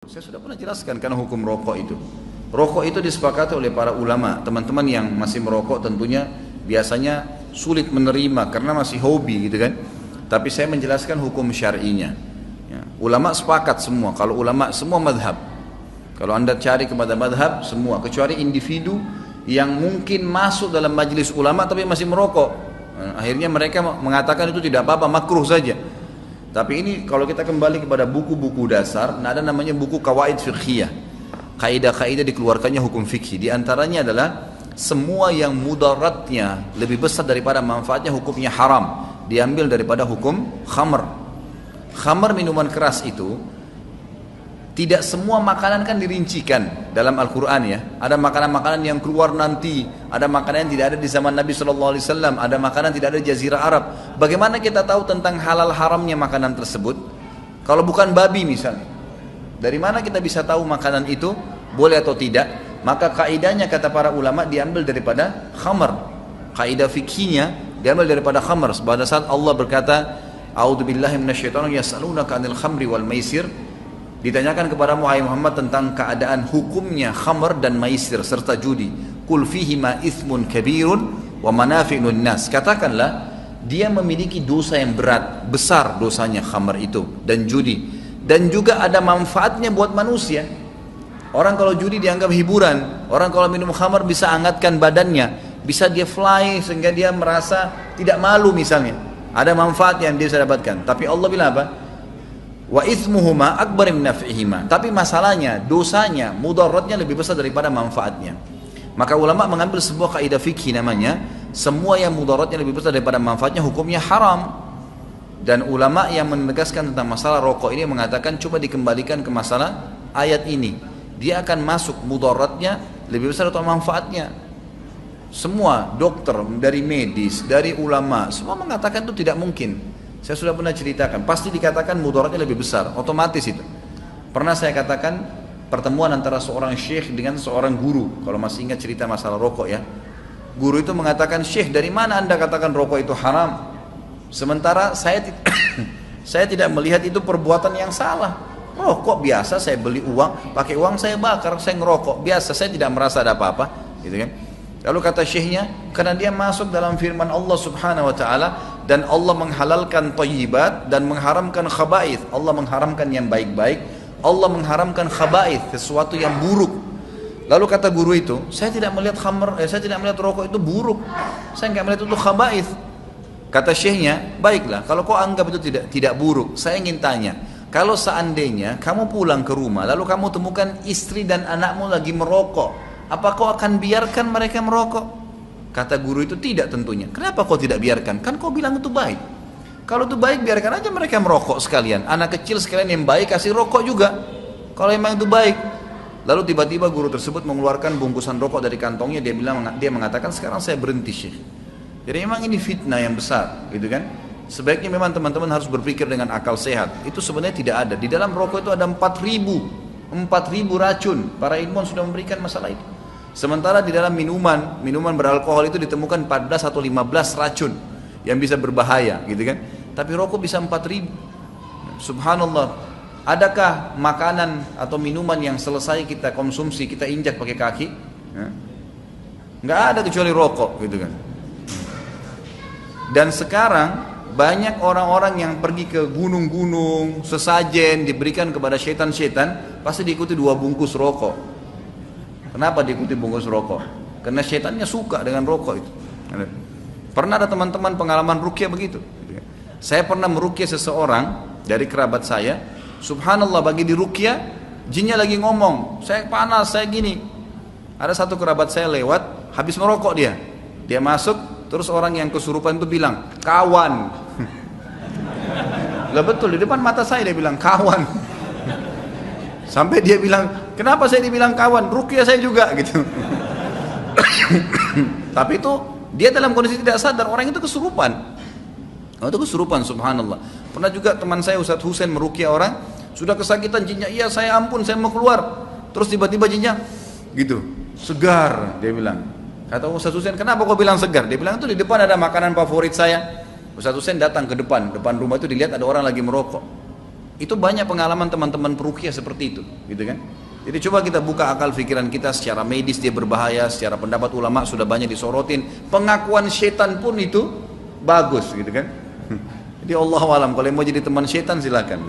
Saya sudah pernah jelaskan karena hukum rokok itu. Rokok itu disepakati oleh para ulama. Teman-teman yang masih merokok tentunya biasanya sulit menerima karena masih hobi gitu kan. Tapi saya menjelaskan hukum syar'inya. Ya. Ulama sepakat semua. Kalau ulama semua madhab. Kalau anda cari kepada madhab semua. Kecuali individu yang mungkin masuk dalam majelis ulama tapi masih merokok. Akhirnya mereka mengatakan itu tidak apa-apa, makruh saja. Tapi ini kalau kita kembali kepada buku-buku dasar, ada namanya buku kawaid fiqhiyah. Kaidah-kaidah dikeluarkannya hukum fikih. Di antaranya adalah semua yang mudaratnya lebih besar daripada manfaatnya hukumnya haram. Diambil daripada hukum khamr. Khamr minuman keras itu tidak semua makanan kan dirincikan dalam Al-Quran ya. Ada makanan-makanan yang keluar nanti, ada makanan yang tidak ada di zaman Nabi SAW, ada makanan tidak ada di Jazirah Arab. Bagaimana kita tahu tentang halal haramnya makanan tersebut? Kalau bukan babi misalnya, dari mana kita bisa tahu makanan itu boleh atau tidak? Maka kaidahnya kata para ulama diambil daripada khamr. Kaidah fikihnya diambil daripada khamr. Pada saat Allah berkata, "A'udzubillahi minasyaitonir yas'alunaka 'anil khamri wal maisir." Ditanyakan kepada Muhammad tentang keadaan hukumnya khamr dan maisir serta judi. Qul fihima ithmun kabirun wa manafi'un nas. Katakanlah dia memiliki dosa yang berat, besar dosanya khamr itu dan judi. Dan juga ada manfaatnya buat manusia. Orang kalau judi dianggap hiburan, orang kalau minum khamr bisa hangatkan badannya, bisa dia fly sehingga dia merasa tidak malu misalnya. Ada manfaat yang dia bisa dapatkan. Tapi Allah bilang apa? Wa ithmuhuma akbar min naf'ihima. Tapi masalahnya, dosanya, mudaratnya lebih besar daripada manfaatnya. Maka ulama mengambil sebuah kaidah fikih namanya, semua yang mudaratnya lebih besar daripada manfaatnya hukumnya haram. Dan ulama yang menegaskan tentang masalah rokok ini mengatakan coba dikembalikan ke masalah ayat ini. Dia akan masuk mudaratnya lebih besar atau manfaatnya. Semua dokter, dari medis, dari ulama, semua mengatakan itu tidak mungkin. Saya sudah pernah ceritakan, pasti dikatakan mudaratnya lebih besar, otomatis itu. Pernah saya katakan pertemuan antara seorang syekh dengan seorang guru, kalau masih ingat cerita masalah rokok ya. Guru itu mengatakan, "Syekh, dari mana anda katakan rokok itu haram? Sementara saya tidak melihat itu perbuatan yang salah. Rokok biasa, saya beli uang, pakai uang saya bakar, saya ngerokok, biasa, saya tidak merasa ada apa-apa." Gitu kan. Lalu kata syekhnya, karena dia masuk dalam firman Allah subhanahu wa ta'ala, dan Allah menghalalkan thayyibat dan mengharamkan khaba'ith. Allah mengharamkan yang baik-baik, Allah mengharamkan khaba'ith, sesuatu yang buruk. Lalu kata guru itu, saya tidak melihat saya tidak melihat rokok itu buruk, saya tidak melihat itu khaba'ith. Kata syekhnya, baiklah, kalau kau anggap itu tidak buruk, saya ingin tanya, kalau seandainya kamu pulang ke rumah, lalu kamu temukan istri dan anakmu lagi merokok, apa kau akan biarkan mereka merokok? Kata guru itu, tidak tentunya. Kenapa kau tidak biarkan? Kan kau bilang itu baik. Kalau itu baik, biarkan aja mereka merokok sekalian. Anak kecil sekalian yang baik kasih rokok juga. Kalau memang itu baik. Lalu tiba-tiba guru tersebut mengeluarkan bungkusan rokok dari kantongnya. Dia mengatakan, sekarang saya berhenti Syekh. Jadi memang ini fitnah yang besar, gitu kan? Sebaiknya memang teman-teman harus berpikir dengan akal sehat. Itu sebenarnya tidak ada. Di dalam rokok itu ada 4.000 racun. Para ilmuwan sudah memberikan masalah itu. Sementara di dalam minuman beralkohol itu ditemukan 14 atau 15 racun yang bisa berbahaya, gitu kan? Tapi rokok bisa 4.000. Subhanallah. Adakah makanan atau minuman yang selesai kita konsumsi kita injak pakai kaki? Nggak ada kecuali rokok, gitu kan? Dan sekarang banyak orang-orang yang pergi ke gunung-gunung, sesajen diberikan kepada setan-setan, pasti diikuti 2 bungkus rokok. Kenapa diikuti bungkus rokok? Karena setannya suka dengan rokok itu. Pernah ada teman-teman pengalaman ruqyah begitu. Saya pernah meruqyah seseorang dari kerabat saya. Subhanallah, bagi di ruqyah, jinnya lagi ngomong, saya panas, saya gini. Ada satu kerabat saya lewat, habis merokok dia. Dia masuk, terus orang yang kesurupan itu bilang, "Kawan." Lah betul, di depan mata saya dia bilang, "Kawan." Sampai dia bilang, "Kenapa saya dibilang kawan? Ruqyah saya juga," gitu. Tapi itu dia dalam kondisi tidak sadar, orang itu kesurupan. Itu kesurupan, subhanallah. Pernah juga teman saya Ustadz Husain meruqyah orang, sudah kesakitan jinnya, "Iya saya ampun, saya mau keluar." Terus tiba-tiba jinnya gitu, "Segar," dia bilang. Kata Ustadz Husain, "Kenapa kau bilang segar?" Dia bilang, "Itu di depan ada makanan favorit saya." Ustadz Husain datang ke depan rumah itu, dilihat ada orang lagi merokok. Itu banyak pengalaman teman-teman peruqyah seperti itu, gitu kan? Jadi coba kita buka akal pikiran kita, secara medis dia berbahaya, secara pendapat ulama sudah banyak disorotin. Pengakuan setan pun itu bagus, gitu kan? Jadi Allah alam, kalau yang mau jadi teman setan silakan.